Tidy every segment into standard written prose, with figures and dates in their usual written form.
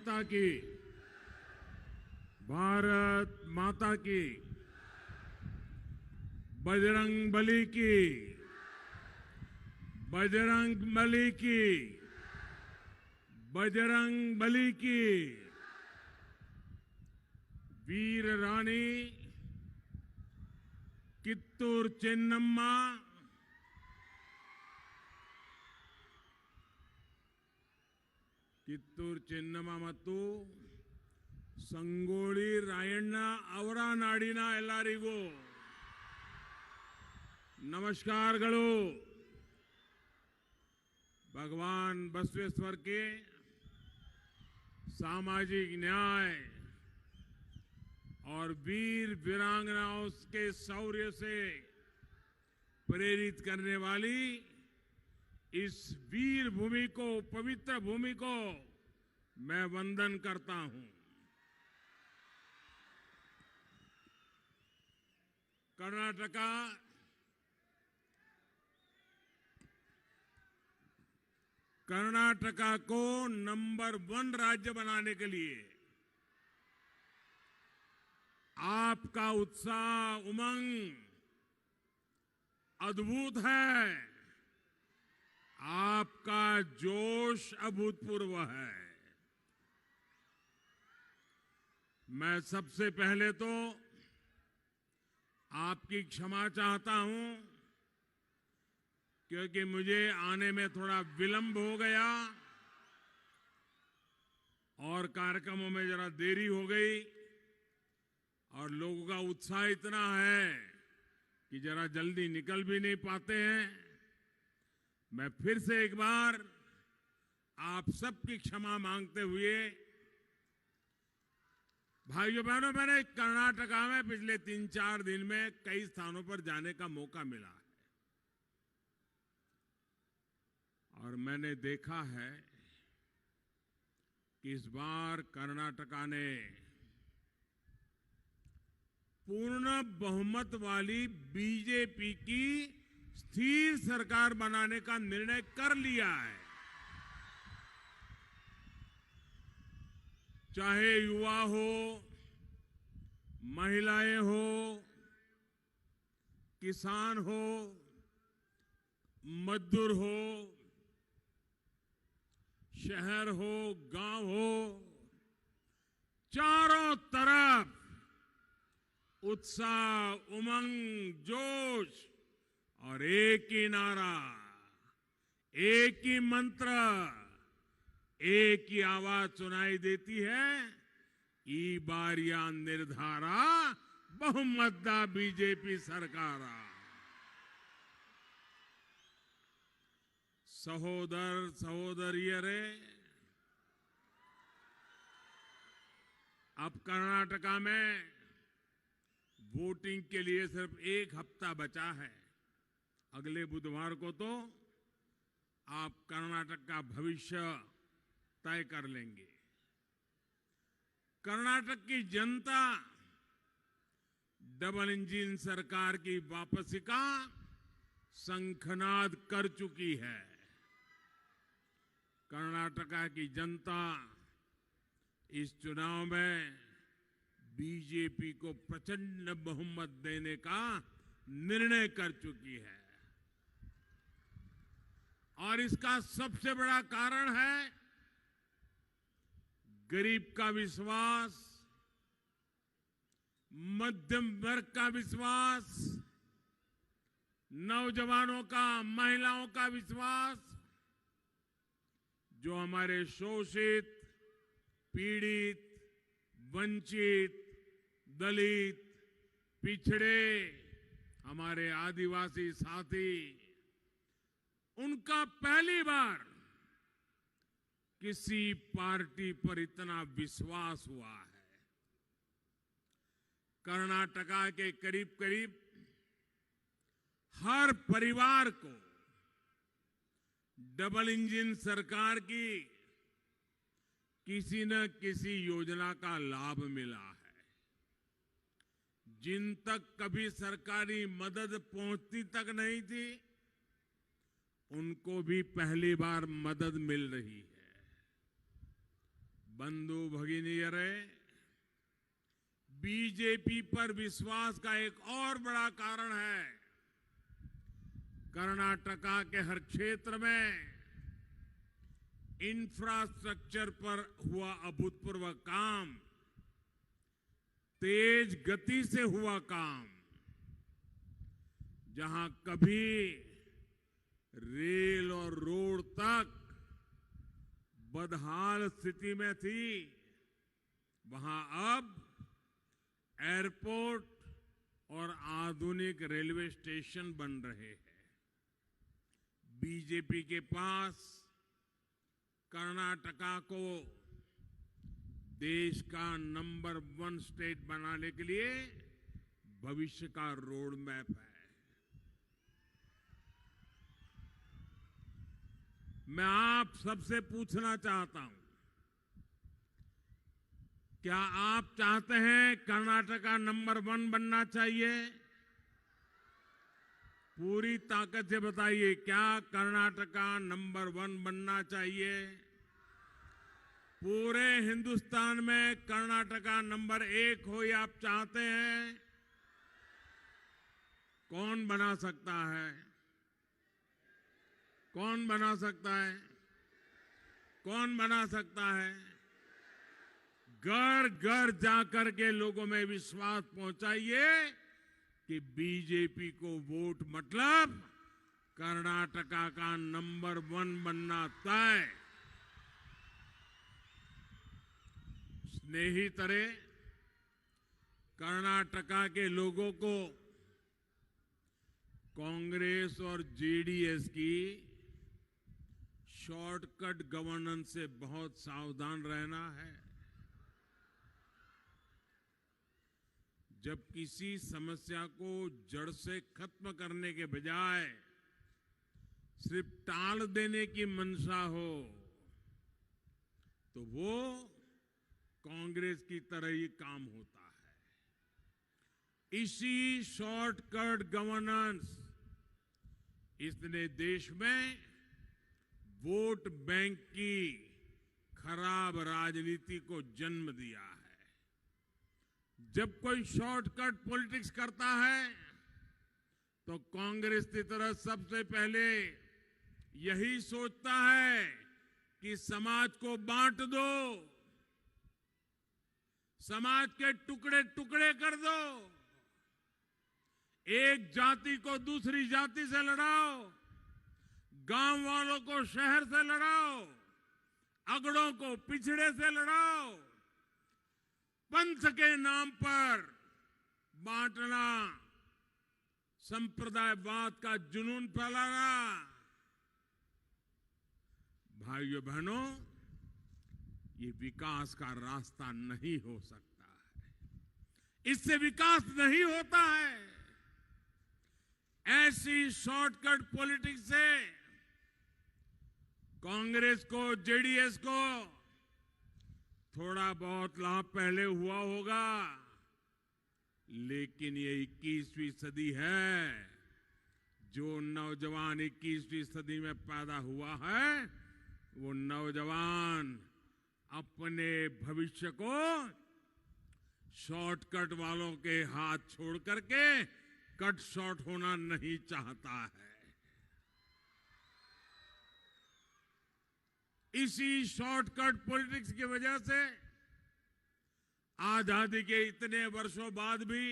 माता की, भारत माता की, बजरंग बली की, बजरंग बली की, बजरंग बली की। वीर रानी कित्तूर चेन्नम्मा, ಕಿತ್ತೂರು ಚೆನ್ನಮ್ಮ ಮತ್ತು ಸಂಗೊಳ್ಳಿ ರಾಯಣ್ಣ ಅವರ ನಾಡಿನ ಎಲ್ಲರಿಗೂ ನಮಸ್ಕಾರಗಳು। भगवान बसवेश्वर के सामाजिक न्याय और वीर वीरांगनाओं के शौर्य से प्रेरित करने वाली इस वीर भूमि को, पवित्र भूमि को मैं वंदन करता हूं। कर्नाटका को नंबर 1 राज्य बनाने के लिए आपका उत्साह, उमंग अद्भुत है। आपका जोश अभूतपूर्व है। मैं सबसे पहले तो आपकी क्षमा चाहता हूं क्योंकि मुझे आने में थोड़ा विलंब हो गया और कार्यक्रमों में जरा देरी हो गई और लोगों का उत्साह इतना है कि जरा जल्दी निकल भी नहीं पाते हैं। मैं फिर से एक बार आप सबकी क्षमा मांगते हुए, भाइयों बहनों, मैंने कर्नाटका में पिछले 3-4 दिन में कई स्थानों पर जाने का मौका मिला है और मैंने देखा है कि इस बार कर्नाटका ने पूर्ण बहुमत वाली बीजेपी की स्थिर सरकार बनाने का निर्णय कर लिया है। चाहे युवा हो, महिलाएं हो, किसान हो, मजदूर हो, शहर हो, गांव हो, चारों तरफ उत्साह, उमंग, जोश और एक ही नारा, एक ही मंत्र, एक ही आवाज सुनाई देती है। ई बारिया निर्धारा बहुमतदा बीजेपी सरकारा। सहोदर सहोदरियरे, अब कर्नाटका में वोटिंग के लिए सिर्फ 1 हफ्ता बचा है। अगले बुधवार को तो आप कर्नाटक का भविष्य तय कर लेंगे। कर्नाटक की जनता डबल इंजन सरकार की वापसी का शंखनाद कर चुकी है। कर्नाटका की जनता इस चुनाव में बीजेपी को प्रचंड बहुमत देने का निर्णय कर चुकी है और इसका सबसे बड़ा कारण है गरीब का विश्वास, मध्यम वर्ग का विश्वास, नौजवानों का, महिलाओं का विश्वास, जो हमारे शोषित, पीड़ित, वंचित, दलित, पिछड़े, हमारे आदिवासी साथी, उनका पहली बार किसी पार्टी पर इतना विश्वास हुआ है। कर्नाटका के करीब करीब हर परिवार को डबल इंजन सरकार की किसी न किसी योजना का लाभ मिला है। जिन तक कभी सरकारी मदद पहुंचती तक नहीं थी, उनको भी पहली बार मदद मिल रही है। बंधु भगिनीयरे, बीजेपी पर विश्वास का एक और बड़ा कारण है कर्नाटका के हर क्षेत्र में इंफ्रास्ट्रक्चर पर हुआ अभूतपूर्व काम, तेज गति से हुआ काम। जहां कभी रेल और रोड तक बदहाल स्थिति में थी, वहां अब एयरपोर्ट और आधुनिक रेलवे स्टेशन बन रहे हैं। बीजेपी के पास कर्नाटका को देश का नंबर 1 स्टेट बनाने के लिए भविष्य का रोड मैप है। मैं आप सबसे पूछना चाहता हूं, क्या आप चाहते हैं कर्नाटका नंबर 1 बनना चाहिए? पूरी ताकत से बताइए, क्या कर्नाटका नंबर 1 बनना चाहिए? पूरे हिंदुस्तान में कर्नाटका नंबर 1 हो, ये आप चाहते हैं? कौन बना सकता है? कौन बना सकता है? कौन बना सकता है? घर घर जाकर के लोगों में विश्वास पहुंचाइए कि बीजेपी को वोट मतलब कर्नाटका का नंबर 1 बनना तय। स्नेहितरे, कर्नाटका के लोगों को कांग्रेस और जेडीएस की शॉर्टकट गवर्नेंस से बहुत सावधान रहना है। जब किसी समस्या को जड़ से खत्म करने के बजाय सिर्फ टाल देने की मंशा हो, तो वो कांग्रेस की तरह ही काम होता है। इसी शॉर्टकट गवर्नेंस इसने देश में वोट बैंक की खराब राजनीति को जन्म दिया है। जब कोई शॉर्टकट पॉलिटिक्स करता है तो कांग्रेस की तरह सबसे पहले यही सोचता है कि समाज को बांट दो, समाज के टुकड़े टुकड़े कर दो, एक जाति को दूसरी जाति से लड़ाओ, गांव वालों को शहर से लड़ाओ, अगड़ों को पिछड़े से लड़ाओ, पंथ के नाम पर बांटना, संप्रदायवाद का जुनून फैलाना। भाइयों बहनों, ये विकास का रास्ता नहीं हो सकता है। इससे विकास नहीं होता है। ऐसी शॉर्टकट पॉलिटिक्स से कांग्रेस को, जेडीएस को थोड़ा बहुत लाभ पहले हुआ होगा, लेकिन ये 21वीं सदी है। जो नौजवान 21वीं सदी में पैदा हुआ है, वो नौजवान अपने भविष्य को शॉर्टकट वालों के हाथ छोड़ करके कट शॉर्ट होना नहीं चाहता है। इसी शॉर्टकट पॉलिटिक्स की वजह से आजादी के इतने वर्षों बाद भी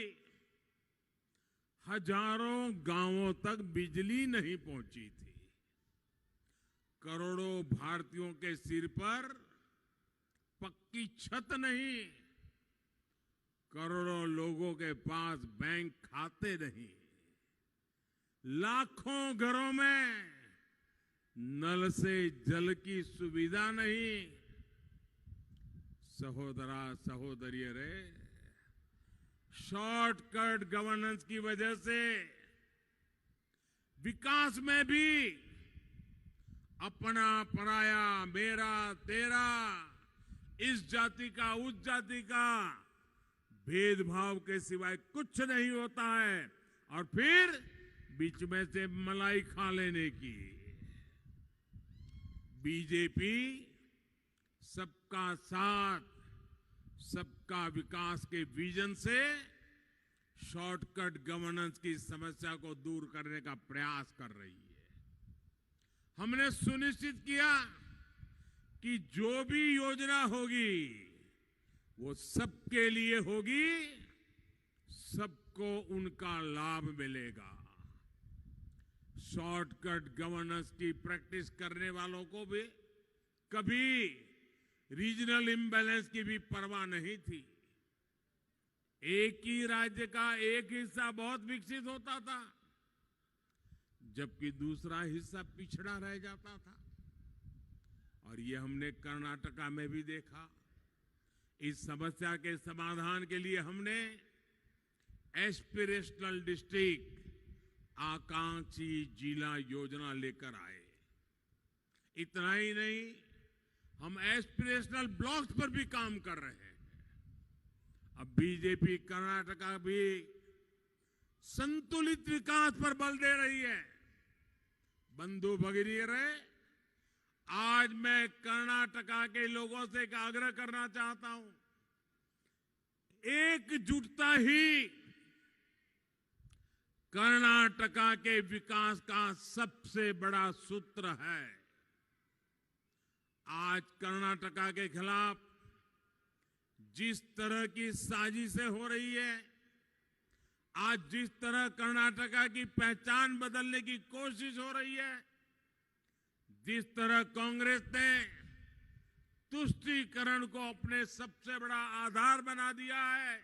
हजारों गांवों तक बिजली नहीं पहुंची थी। करोड़ों भारतीयों के सिर पर पक्की छत नहीं, करोड़ों लोगों के पास बैंक खाते नहीं, लाखों घरों में नल से जल की सुविधा नहीं। सहोदरा सहोदरियों रे, शॉर्टकट गवर्नेंस की वजह से विकास में भी अपना पराया, मेरा तेरा, इस जाति का उस जाति का भेदभाव के सिवाय कुछ नहीं होता है, और फिर बीच में से मलाई खा लेने की। बीजेपी सबका साथ, सबका विकास के विजन से शॉर्टकट गवर्नेंस की समस्या को दूर करने का प्रयास कर रही है। हमने सुनिश्चित किया कि जो भी योजना होगी वो सबके लिए होगी, सबको उनका लाभ मिलेगा। शॉर्टकट गवर्नेंस की प्रैक्टिस करने वालों को भी कभी रीजनल इम्बैलेंस की भी परवाह नहीं थी। एक ही राज्य का एक हिस्सा बहुत विकसित होता था, जबकि दूसरा हिस्सा पिछड़ा रह जाता था। और ये हमने कर्नाटका में भी देखा। इस समस्या के समाधान के लिए हमने एस्पिरेशनल डिस्ट्रिक्ट, आकांक्षी जिला योजना लेकर आए। इतना ही नहीं, हम एस्पिरेशनल ब्लॉक्स पर भी काम कर रहे हैं। अब बीजेपी कर्नाटका भी संतुलित विकास पर बल दे रही है। बंधु भगिनी, आज मैं कर्नाटका के लोगों से एक आग्रह करना चाहता हूं। एकजुटता ही कर्नाटका के विकास का सबसे बड़ा सूत्र है। आज कर्नाटका के खिलाफ जिस तरह की साजिशें हो रही है, आज जिस तरह कर्नाटका की पहचान बदलने की कोशिश हो रही है, जिस तरह कांग्रेस ने तुष्टीकरण को अपने सबसे बड़ा आधार बना दिया है,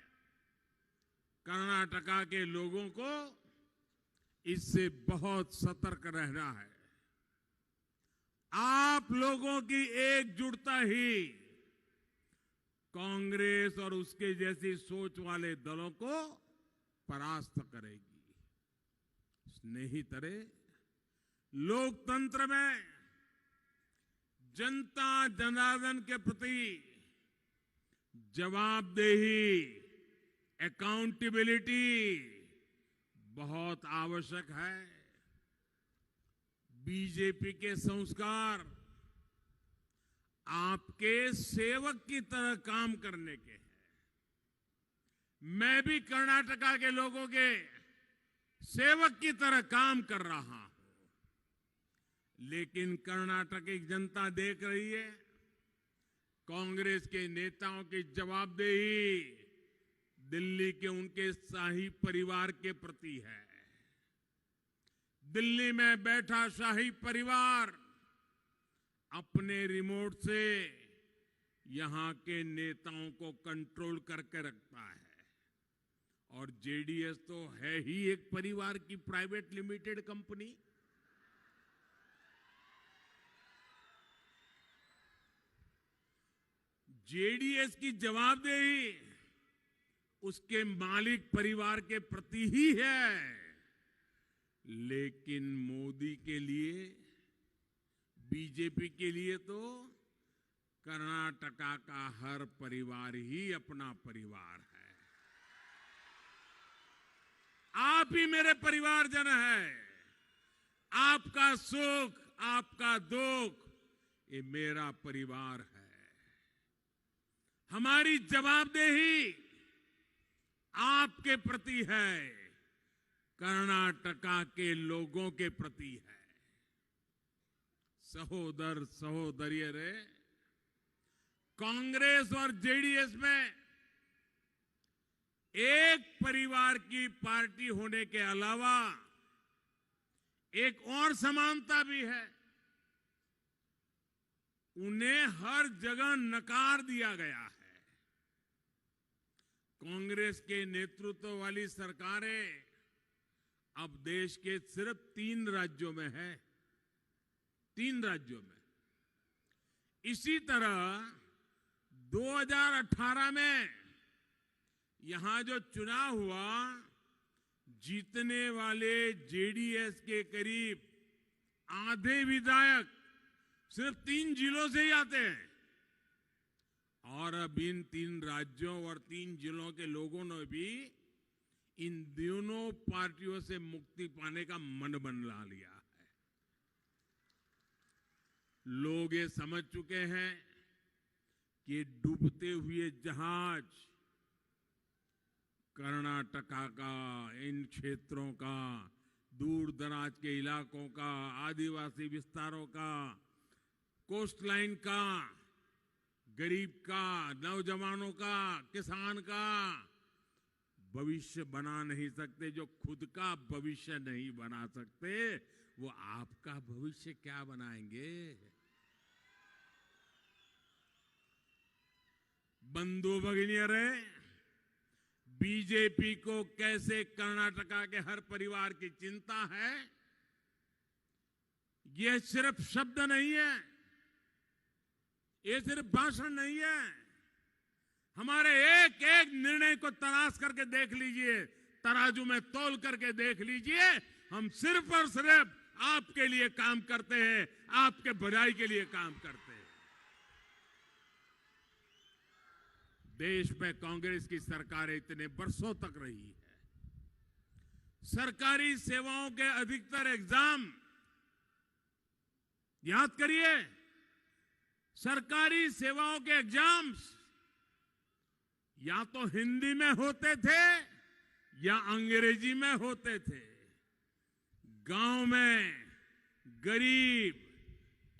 कर्नाटका के लोगों को इससे बहुत सतर्क रहना है। आप लोगों की एकजुटता ही कांग्रेस और उसके जैसी सोच वाले दलों को परास्त करेगी। स्नेहितरे, लोकतंत्र में जनता जनार्दन के प्रति जवाबदेही, अकाउंटेबिलिटी बहुत आवश्यक है। बीजेपी के संस्कार आपके सेवक की तरह काम करने के हैं। मैं भी कर्नाटका के लोगों के सेवक की तरह काम कर रहा हूं। लेकिन कर्नाटक की जनता देख रही है, कांग्रेस के नेताओं की जवाबदेही दिल्ली के उनके शाही परिवार के प्रति है। दिल्ली में बैठा शाही परिवार अपने रिमोट से यहां के नेताओं को कंट्रोल करके रखता है। और जेडीएस तो है ही एक परिवार की प्राइवेट लिमिटेड कंपनी। जेडीएस की जवाबदेही उसके मालिक परिवार के प्रति ही है। लेकिन मोदी के लिए, बीजेपी के लिए तो कर्नाटका का हर परिवार ही अपना परिवार है। आप ही मेरे परिवारजन हैं। आपका सुख, आपका दुख, ये मेरा परिवार है। हमारी जवाबदेही आपके प्रति है, कर्नाटका के लोगों के प्रति है। सहोदर सहोदरियों रे, कांग्रेस और जेडीएस में एक परिवार की पार्टी होने के अलावा एक और समानता भी है। उन्हें हर जगह नकार दिया गया है। कांग्रेस के नेतृत्व वाली सरकारें अब देश के सिर्फ 3 राज्यों में है। 3 राज्यों में। इसी तरह 2018 में यहां जो चुनाव हुआ, जीतने वाले जेडीएस के करीब आधे विधायक सिर्फ 3 जिलों से ही आते हैं। और अब इन 3 राज्यों और 3 जिलों के लोगों ने भी इन दोनों पार्टियों से मुक्ति पाने का मन बना लिया है। लोग ये समझ चुके हैं कि डूबते हुए जहाज कर्नाटका का, इन क्षेत्रों का, दूर दराज के इलाकों का, आदिवासी विस्तारों का, कोस्ट लाइन का, गरीब का, नौजवानों का, किसान का भविष्य बना नहीं सकते। जो खुद का भविष्य नहीं बना सकते, वो आपका भविष्य क्या बनाएंगे? बंधु भगिनियरे, बीजेपी को कैसे कर्नाटका के हर परिवार की चिंता है, यह सिर्फ शब्द नहीं है, ये सिर्फ भाषण नहीं है। हमारे एक एक निर्णय को तराश करके देख लीजिए, तराजू में तोल करके देख लीजिए। हम सिर्फ और सिर्फ आपके लिए काम करते हैं, आपके भलाई के लिए काम करते हैं। देश में कांग्रेस की सरकार इतने वर्षों तक रही है। सरकारी सेवाओं के अधिकतर एग्जाम याद करिए, सरकारी सेवाओं के एग्जाम्स या तो हिंदी में होते थे या अंग्रेजी में होते थे। गांव में गरीब,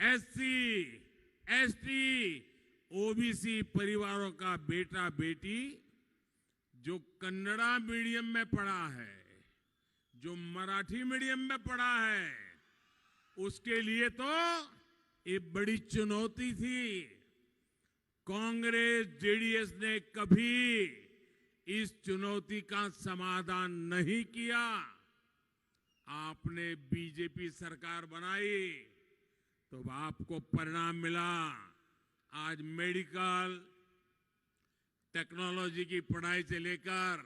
एससी, एसटी, ओबीसी परिवारों का बेटा बेटी जो कन्नड़ा मीडियम में पढ़ा है, जो मराठी मीडियम में पढ़ा है, उसके लिए तो ये बड़ी चुनौती थी। कांग्रेस, जेडीएस ने कभी इस चुनौती का समाधान नहीं किया। आपने बीजेपी सरकार बनाई तो आपको परिणाम मिला। आज मेडिकल टेक्नोलॉजी की पढ़ाई से लेकर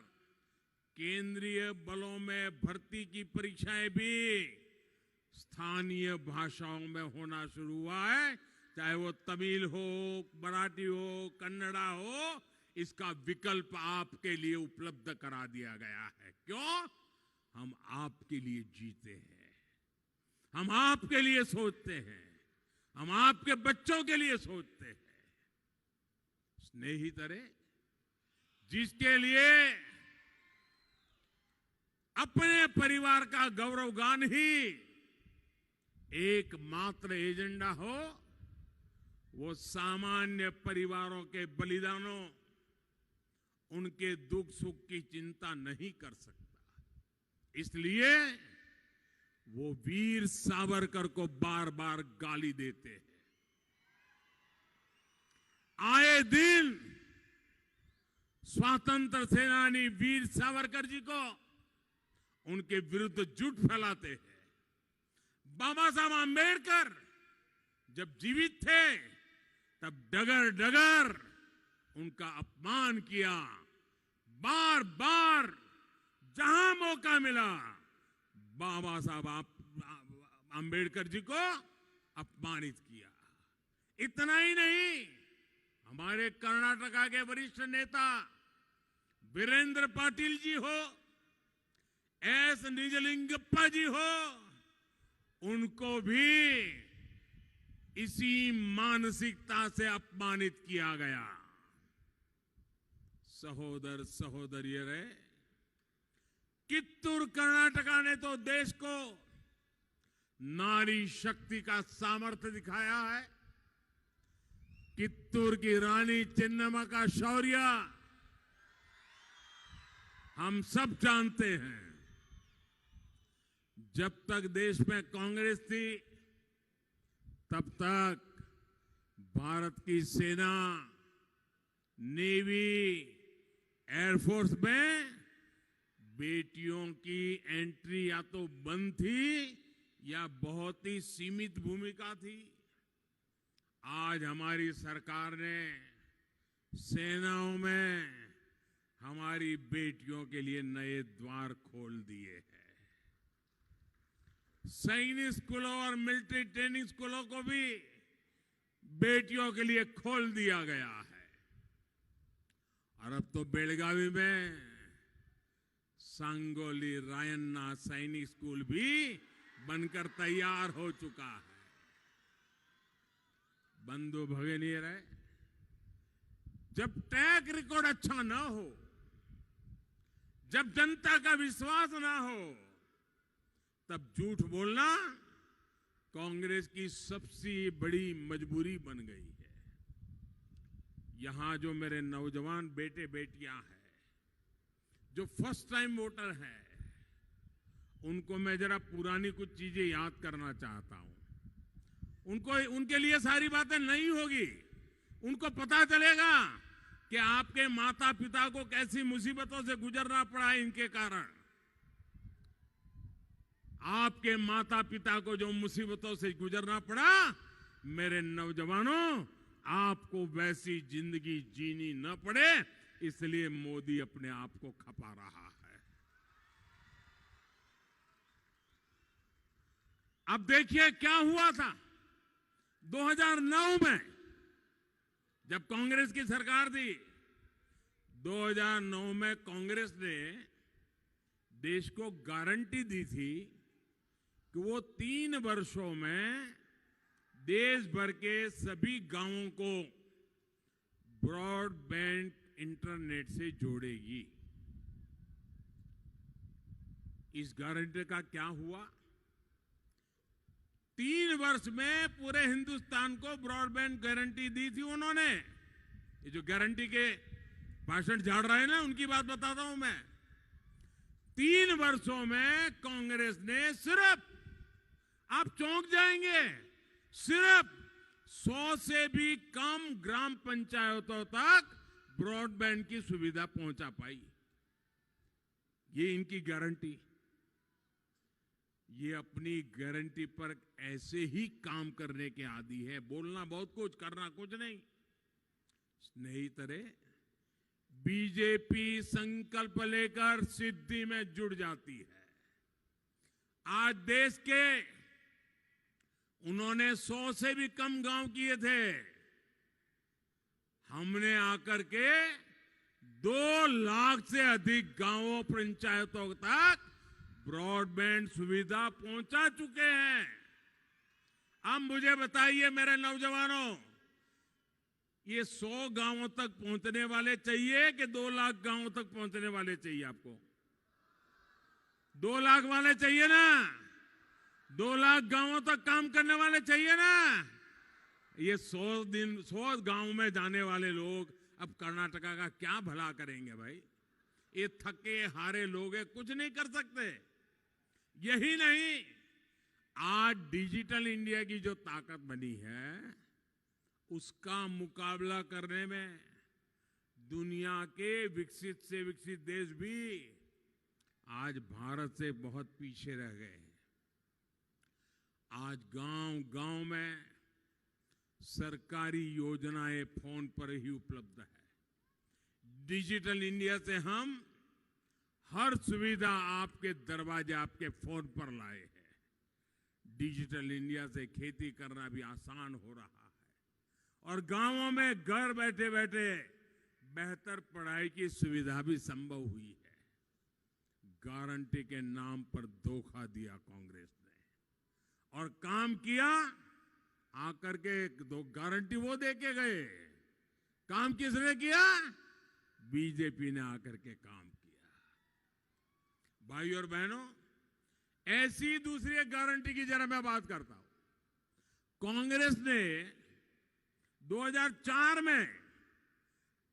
केंद्रीय बलों में भर्ती की परीक्षाएं भी स्थानीय भाषाओं में होना शुरू हुआ है। चाहे वो तमिल हो, मराठी हो, कन्नड़ा हो, इसका विकल्प आपके लिए उपलब्ध करा दिया गया है। क्यों? हम आपके लिए जीते हैं, हम आपके लिए सोचते हैं, हम आपके बच्चों के लिए सोचते हैं। स्नेहितरे, जिसके लिए अपने परिवार का गौरवगान ही एकमात्र एजेंडा हो, वो सामान्य परिवारों के बलिदानों, उनके दुख सुख की चिंता नहीं कर सकता। इसलिए वो वीर सावरकर को बार बार गाली देते हैं। आए दिन स्वतंत्र सेनानी वीर सावरकर जी को उनके विरुद्ध झूठ फैलाते हैं। बाबा साहब आंबेडकर जब जीवित थे तब डगर डगर उनका अपमान किया। बार बार जहां मौका मिला बाबा साहब आंबेडकर जी को अपमानित किया। इतना ही नहीं, हमारे कर्नाटका के वरिष्ठ नेता वीरेंद्र पाटिल जी हो, एस निजलिंगप्पा जी हो, उनको भी इसी मानसिकता से अपमानित किया गया। सहोदर सहोदरियरे, कित्तूर कर्नाटका ने तो देश को नारी शक्ति का सामर्थ्य दिखाया है। कित्तूर की रानी चेन्नम्मा का शौर्य हम सब जानते हैं। जब तक देश में कांग्रेस थी तब तक भारत की सेना, नेवी, एयरफोर्स में बेटियों की एंट्री या तो बंद थी या बहुत ही सीमित भूमिका थी। आज हमारी सरकार ने सेनाओं में हमारी बेटियों के लिए नए द्वार खोल दिए हैं। सैनिक स्कूलों और मिलिट्री ट्रेनिंग स्कूलों को भी बेटियों के लिए खोल दिया गया है। और अब तो बेलगावी में सांगोली रायन्ना सैनिक स्कूल भी बनकर तैयार हो चुका है। बंधु भगिनीरे, जब ट्रैक रिकॉर्ड अच्छा ना हो, जब जनता का विश्वास ना हो, तब झूठ बोलना कांग्रेस की सबसे बड़ी मजबूरी बन गई है। यहां जो मेरे नौजवान बेटे बेटियां हैं, जो फर्स्ट टाइम वोटर हैं, उनको मैं जरा पुरानी कुछ चीजें याद करना चाहता हूं। उनको उनके लिए सारी बातें नहीं होगी। उनको पता चलेगा कि आपके माता पिता को कैसी मुसीबतों से गुजरना पड़ा है इनके कारण। आपके माता पिता को जो मुसीबतों से गुजरना पड़ा, मेरे नौजवानों, आपको वैसी जिंदगी जीनी न पड़े, इसलिए मोदी अपने आप को खपा रहा है। अब देखिए क्या हुआ था 2009 में, जब कांग्रेस की सरकार थी। 2009 में कांग्रेस ने देश को गारंटी दी थी कि वो 3 वर्षों में देश भर के सभी गांवों को ब्रॉडबैंड इंटरनेट से जोड़ेगी। इस गारंटी का क्या हुआ? 3 वर्ष में पूरे हिंदुस्तान को ब्रॉडबैंड गारंटी दी थी उन्होंने। ये जो गारंटी के भाषण झाड़ रहे हैं ना, उनकी बात बताता हूं मैं। 3 वर्षों में कांग्रेस ने सिर्फ, आप चौंक जाएंगे, सिर्फ 100 से भी कम ग्राम पंचायतों तक ब्रॉडबैंड की सुविधा पहुंचा पाई। ये इनकी गारंटी। ये अपनी गारंटी पर ऐसे ही काम करने के आदी है। बोलना बहुत कुछ, करना कुछ नहीं। स्नेहितरे, बीजेपी संकल्प लेकर सिद्धि में जुड़ जाती है। आज देश के उन्होंने 100 से भी कम गांव किए थे। हमने आकर के 2 लाख से अधिक गांवों पंचायतों तक ब्रॉडबैंड सुविधा पहुंचा चुके हैं। अब मुझे बताइए मेरे नौजवानों, ये 100 गांवों तक पहुंचने वाले चाहिए कि 2 लाख गांवों तक पहुंचने वाले चाहिए? आपको 2 लाख वाले चाहिए ना? 2 लाख गांवों तक काम करने वाले चाहिए ना? ये 100 गांव में जाने वाले लोग अब कर्नाटका का क्या भला करेंगे भाई? ये थके हारे लोग हैं, कुछ नहीं कर सकते। यही नहीं, आज डिजिटल इंडिया की जो ताकत बनी है, उसका मुकाबला करने में दुनिया के विकसित से विकसित देश भी आज भारत से बहुत पीछे रह गए हैं। आज गांव-गांव में सरकारी योजनाएं फोन पर ही उपलब्ध है। डिजिटल इंडिया से हम हर सुविधा आपके दरवाजे, आपके फोन पर लाए हैं। डिजिटल इंडिया से खेती करना भी आसान हो रहा है और गांवों में घर बैठे बैठे बेहतर पढ़ाई की सुविधा भी संभव हुई है। गारंटी के नाम पर धोखा दिया कांग्रेस ने और काम किया। आकर के 2 गारंटी वो दे के गए, काम किसने किया? बीजेपी ने आकर के काम किया। भाई और बहनों, ऐसी दूसरी एक गारंटी की जरा मैं बात करता हूं। कांग्रेस ने 2004 में,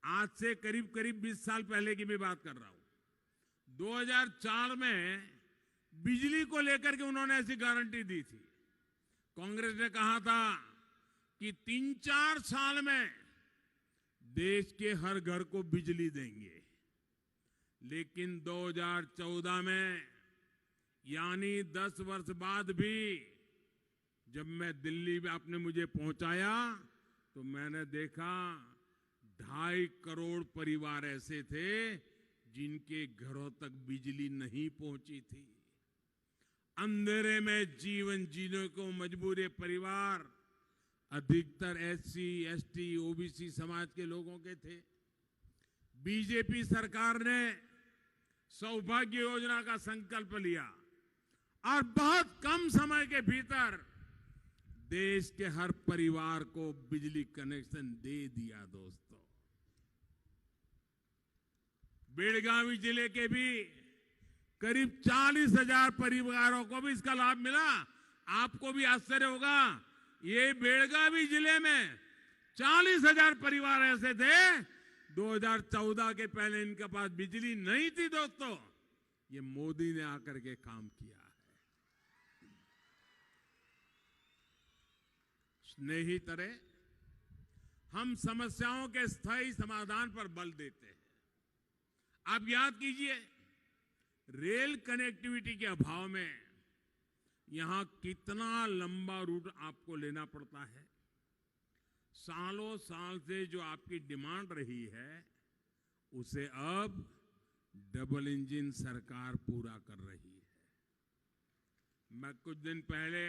आज से करीब करीब 20 साल पहले की मैं बात कर रहा हूं, 2004 में बिजली को लेकर के उन्होंने ऐसी गारंटी दी थी। कांग्रेस ने कहा था कि 3-4 साल में देश के हर घर को बिजली देंगे। लेकिन 2014 में, यानी 10 वर्ष बाद भी, जब मैं दिल्ली में आपने मुझे पहुंचाया तो मैंने देखा 2.5 करोड़ परिवार ऐसे थे जिनके घरों तक बिजली नहीं पहुंची थी। अंधेरे में जीवन जीने को मजबूर परिवार अधिकतर SC, ST, OBC समाज के लोगों के थे। बीजेपी सरकार ने सौभाग्य योजना का संकल्प लिया और बहुत कम समय के भीतर देश के हर परिवार को बिजली कनेक्शन दे दिया। दोस्तों, बेलगावी जिले के भी करीब 40,000 परिवारों को भी इसका लाभ मिला। आपको भी आश्चर्य होगा, ये बेलगावी जिले में 40,000 परिवार ऐसे थे 2014 के पहले इनके पास बिजली नहीं थी। दोस्तों, ये मोदी ने आकर के काम किया है। स्नेहितरे, हम समस्याओं के स्थायी समाधान पर बल देते हैं। आप याद कीजिए, रेल कनेक्टिविटी के अभाव में यहां कितना लंबा रूट आपको लेना पड़ता है। सालों साल से जो आपकी डिमांड रही है, उसे अब डबल इंजन सरकार पूरा कर रही है। मैं कुछ दिन पहले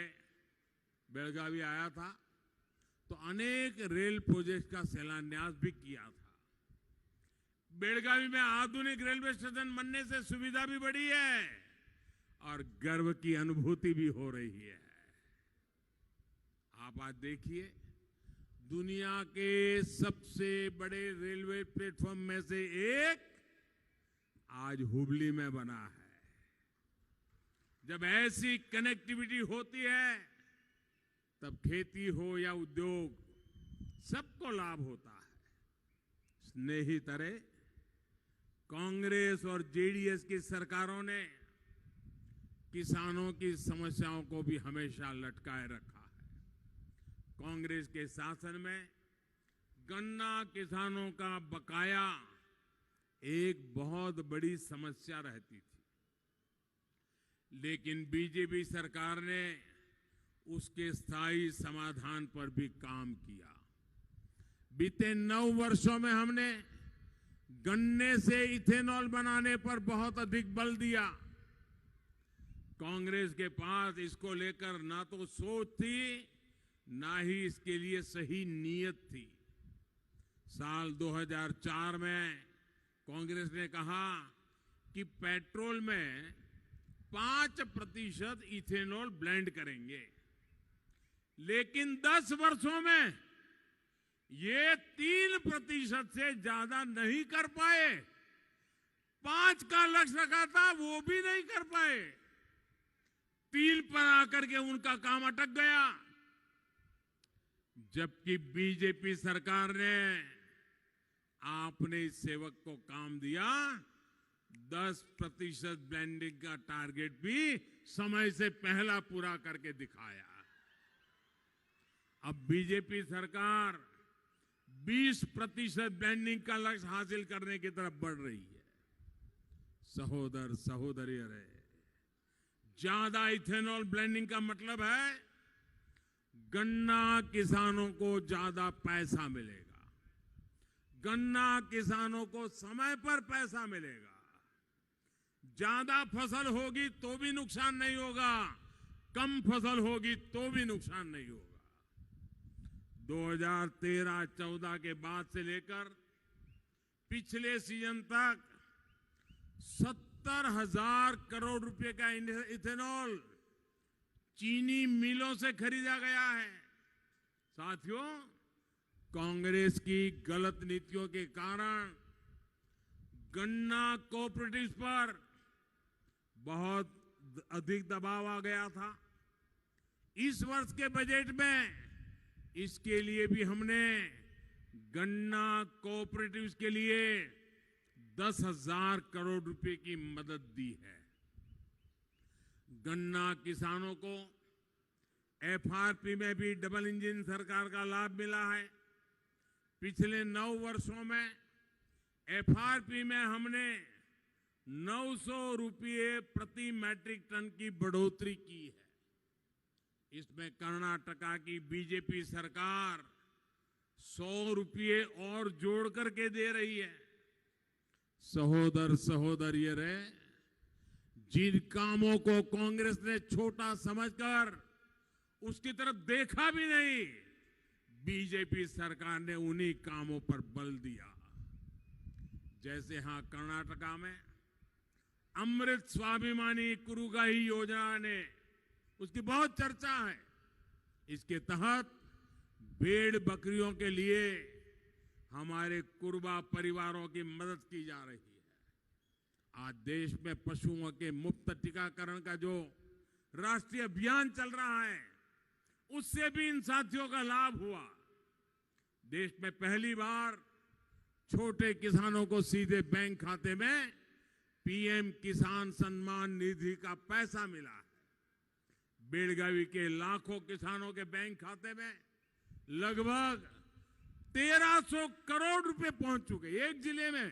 बेलगावी आया था, तो अनेक रेल प्रोजेक्ट का शिलान्यास भी किया था। बेलगावी में आधुनिक रेलवे स्टेशन बनने से सुविधा भी बढ़ी है और गर्व की अनुभूति भी हो रही है। आप आज देखिए, दुनिया के सबसे बड़े रेलवे प्लेटफॉर्म में से एक आज हुबली में बना है। जब ऐसी कनेक्टिविटी होती है, तब खेती हो या उद्योग, सबको लाभ होता है। स्नेहितरे, कांग्रेस और जेडीएस की सरकारों ने किसानों की समस्याओं को भी हमेशा लटकाए रखा है। कांग्रेस के शासन में गन्ना किसानों का बकाया एक बहुत बड़ी समस्या रहती थी, लेकिन बीजेपी सरकार ने उसके स्थायी समाधान पर भी काम किया। बीते 9 वर्षों में हमने गन्ने से इथेनॉल बनाने पर बहुत अधिक बल दिया। कांग्रेस के पास इसको लेकर ना तो सोच थी, ना ही इसके लिए सही नीयत थी। साल 2004 में कांग्रेस ने कहा कि पेट्रोल में 5% इथेनॉल ब्लेंड करेंगे, लेकिन 10 वर्षों में ये 3% से ज्यादा नहीं कर पाए। 5 का लक्ष्य रखा था, वो भी नहीं कर पाए। 3 पर आकर के उनका काम अटक गया। जबकि बीजेपी सरकार ने आपने इस सेवक को काम दिया, 10% ब्लेंडिंग का टारगेट भी समय से पहला पूरा करके दिखाया। अब बीजेपी सरकार 20% ब्लेंडिंग का लक्ष्य हासिल करने की तरफ बढ़ रही है। सहोदर सहोदरियों, ज्यादा इथेनॉल ब्लेंडिंग का मतलब है गन्ना किसानों को ज्यादा पैसा मिलेगा, गन्ना किसानों को समय पर पैसा मिलेगा। ज्यादा फसल होगी तो भी नुकसान नहीं होगा, कम फसल होगी तो भी नुकसान नहीं होगा। 2013-14 के बाद से लेकर पिछले सीजन तक 70,000 करोड़ रुपए का इथेनॉल चीनी मिलों से खरीदा गया है। साथियों, कांग्रेस की गलत नीतियों के कारण गन्ना कोऑपरेटिव्स पर बहुत अधिक दबाव आ गया था। इस वर्ष के बजट में इसके लिए भी हमने गन्ना कोऑपरेटिव्स के लिए 10,000 करोड़ रुपए की मदद दी है। गन्ना किसानों को एफआरपी में भी डबल इंजन सरकार का लाभ मिला है। पिछले 9 वर्षों में एफआरपी में हमने 900 रुपये प्रति मैट्रिक टन की बढ़ोतरी की है। इसमें कर्नाटका की बीजेपी सरकार 100 रुपये और जोड़ करके दे रही है। सहोदर सहोदरियों, जिन कामों को कांग्रेस ने छोटा समझकर उसकी तरफ देखा भी नहीं, बीजेपी सरकार ने उन्हीं कामों पर बल दिया। जैसे यहां कर्नाटका में अमृत स्वाभिमानी कुरुगाही योजना ने, उसकी बहुत चर्चा है। इसके तहत भेड़ बकरियों के लिए हमारे कुरबा परिवारों की मदद की जा रही है। आज देश में पशुओं के मुफ्त टीकाकरण का जो राष्ट्रीय अभियान चल रहा है, उससे भी इन साथियों का लाभ हुआ। देश में पहली बार छोटे किसानों को सीधे बैंक खाते में पीएम किसान सम्मान निधि का पैसा मिला है। बेलगावी के लाखों किसानों के बैंक खाते में लगभग 1300 करोड़ रुपए पहुंच चुके। एक जिले में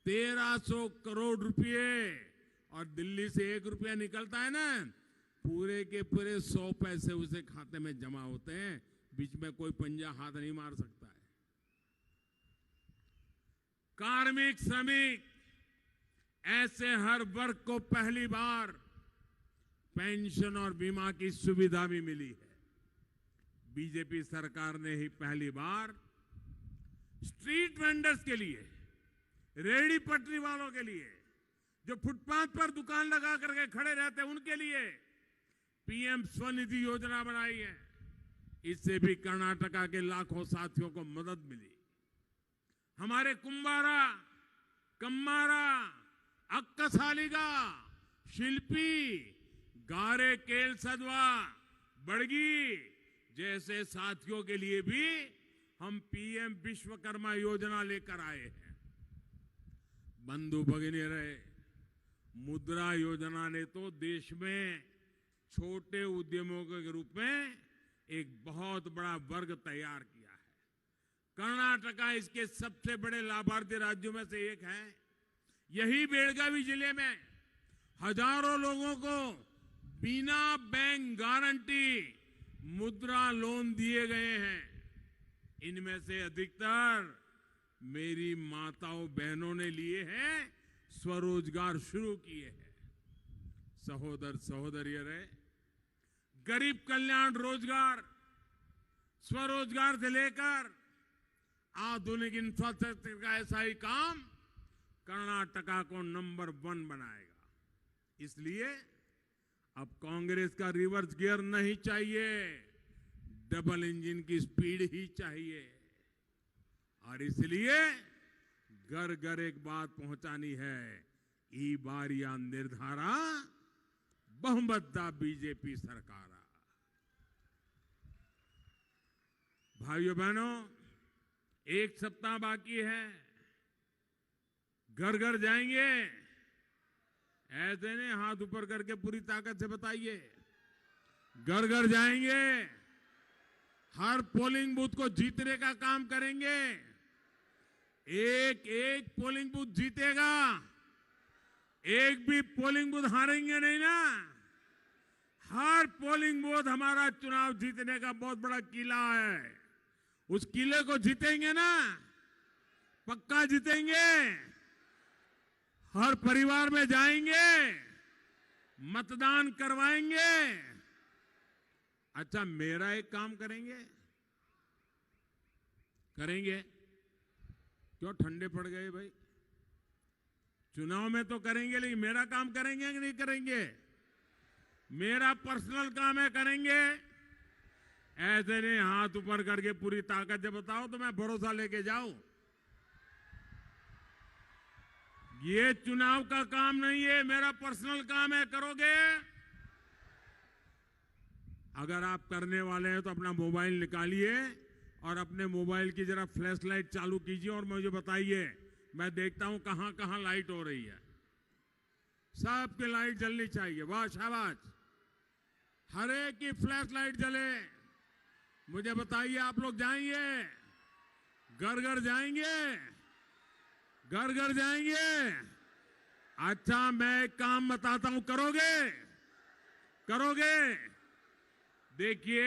1300 करोड़ रुपए, और दिल्ली से 1 रुपया निकलता है ना, पूरे के पूरे 100 पैसे उसे खाते में जमा होते हैं। बीच में कोई पंजा हाथ नहीं मार सकता है। कार्मिक, श्रमिक, ऐसे हर वर्ग को पहली बार पेंशन और बीमा की सुविधा भी मिली है। बीजेपी सरकार ने ही पहली बार स्ट्रीट वेंडर्स के लिए, रेहड़ी पटरी वालों के लिए, जो फुटपाथ पर दुकान लगा करके खड़े रहते हैं, उनके लिए पीएम स्वनिधि योजना बनाई है। इससे भी कर्नाटका के लाखों साथियों को मदद मिली। हमारे कुंभारा, कम्मारा, अक्कसालिगा, शिल्पी, गारे केल सदवा, बड़गी जैसे साथियों के लिए भी हम पीएम विश्वकर्मा योजना लेकर आए हैं। बंधु भगिनी रहे, मुद्रा योजना ने तो देश में छोटे उद्यमों के रूप में एक बहुत बड़ा वर्ग तैयार किया है। कर्नाटका इसके सबसे बड़े लाभार्थी राज्यों में से एक है। यही बेलगावी जिले में हजारों लोगों को बिना बैंक गारंटी मुद्रा लोन दिए गए हैं। इनमें से अधिकतर मेरी माताओं बहनों ने लिए हैं, स्वरोजगार शुरू किए हैं। सहोदर सहोदरियों रे, गरीब कल्याण रोजगार, स्वरोजगार से लेकर आधुनिक इंफ्रास्ट्रक्चर का ऐसा ही काम कर्नाटका को नंबर 1 बनाएगा। इसलिए अब कांग्रेस का रिवर्स गियर नहीं चाहिए, डबल इंजन की स्पीड ही चाहिए। और इसलिए घर घर एक बात पहुंचानी है, ई बार या निर्धारा बहुमतदा बीजेपी सरकार। भाइयों बहनों, 1 सप्ताह बाकी है। घर घर जाएंगे, ऐसे नहीं हाथ ऊपर करके पूरी ताकत से बताइए। घर घर जाएंगे, हर पोलिंग बूथ को जीतने का काम करेंगे। एक एक पोलिंग बूथ जीतेगा, एक भी पोलिंग बूथ हारेंगे नहीं ना। हर पोलिंग बूथ हमारा चुनाव जीतने का बहुत बड़ा किला है। उस किले को जीतेंगे ना, पक्का जीतेंगे। हर परिवार में जाएंगे, मतदान करवाएंगे। अच्छा, मेरा एक काम करेंगे? करेंगे? क्यों ठंडे पड़ गए भाई? चुनाव में तो करेंगे, लेकिन मेरा काम करेंगे कि नहीं करेंगे? मेरा पर्सनल काम है, करेंगे? ऐसे नहीं हाथ ऊपर करके पूरी ताकत से बताओ तो मैं भरोसा लेके जाऊं। ये चुनाव का काम नहीं है, मेरा पर्सनल काम है। करोगे? अगर आप करने वाले हैं तो अपना मोबाइल निकालिए और अपने मोबाइल की जरा फ्लैश लाइट चालू कीजिए और मुझे बताइए। मैं देखता हूं कहां कहां लाइट हो रही है। सबकी लाइट जलनी चाहिए। वाह, शाबाश। हर एक की फ्लैश लाइट जले। मुझे बताइए, आप लोग जाएंगे? घर घर जाएंगे? घर घर जाएंगे? अच्छा, मैं एक काम बताता हूं, करोगे? करोगे? देखिए,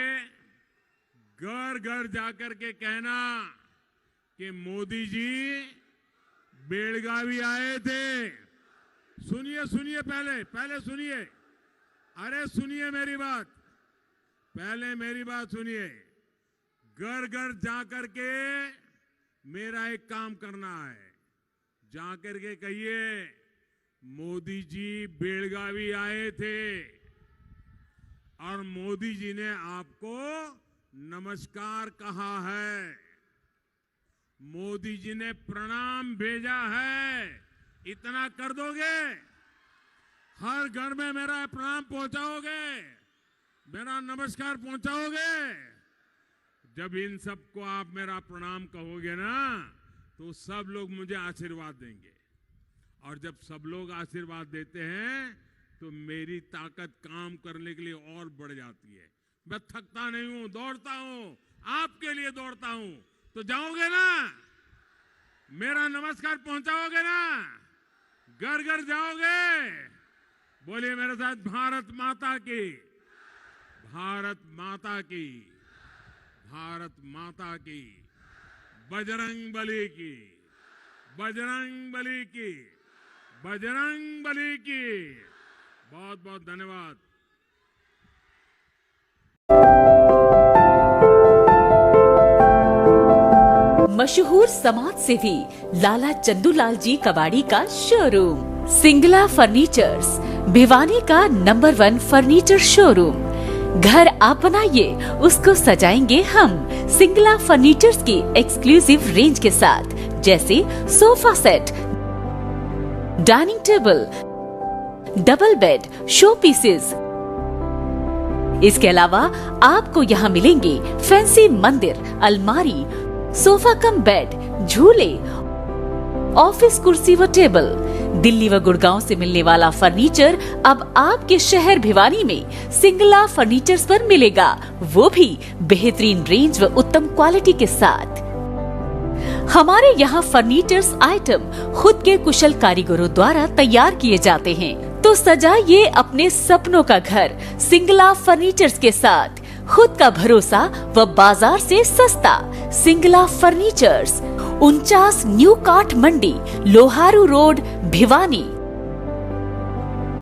घर घर जाकर के कहना कि मोदी जी बेलगावी आए थे। सुनिए सुनिए, पहले सुनिए। अरे सुनिए मेरी बात, पहले मेरी बात सुनिए। घर घर जाकर के मेरा एक काम करना है। जाकर के कहिए, मोदी जी बेलगावी आए थे और मोदी जी ने आपको नमस्कार कहा है, मोदी जी ने प्रणाम भेजा है इतना कर दोगे? हर घर में मेरा प्रणाम पहुंचाओगे, मेरा नमस्कार पहुंचाओगे? जब इन सबको आप मेरा प्रणाम कहोगे ना, तो सब लोग मुझे आशीर्वाद देंगे। और जब सब लोग आशीर्वाद देते हैं तो मेरी ताकत काम करने के लिए और बढ़ जाती है। मैं थकता नहीं हूं, दौड़ता हूं, आपके लिए दौड़ता हूं। तो जाओगे ना, मेरा नमस्कार पहुंचाओगे ना, घर घर जाओगे? बोलिए मेरे साथ, भारत माता की, भारत माता की, भारत माता की, बजरंग बली की, बजरंग बली की, बजरंग बली की। बहुत बहुत धन्यवाद। मशहूर समाज सेवी लाला चंदूलाल जी कबाड़ी का शोरूम सिंगला फर्नीचर्स, भिवानी का नंबर 1 फर्नीचर शोरूम। घर आप बनाइए, उसको सजाएंगे हम। सिंगला फर्नीचर्स की एक्सक्लूसिव रेंज के साथ, जैसे sofa set, dining table, double bed, show pieces. इसके अलावा आपको यहाँ मिलेंगे फैंसी मंदिर, अलमारी, सोफा कम बेड, झूले, ऑफिस कुर्सी व टेबल। दिल्ली व गुड़गांव से मिलने वाला फर्नीचर अब आपके शहर भिवानी में सिंगला फर्नीचर्स पर मिलेगा, वो भी बेहतरीन रेंज व उत्तम क्वालिटी के साथ। हमारे यहाँ फर्नीचर्स आइटम खुद के कुशल कारीगरों द्वारा तैयार किए जाते हैं। तो सजाइए अपने सपनों का घर सिंगला फर्नीचर्स के साथ। खुद का भरोसा व बाजार से सस्ता। सिंगला फर्नीचर्स, 49 न्यू काठ मंडी, लोहारू रोड, भिवानी।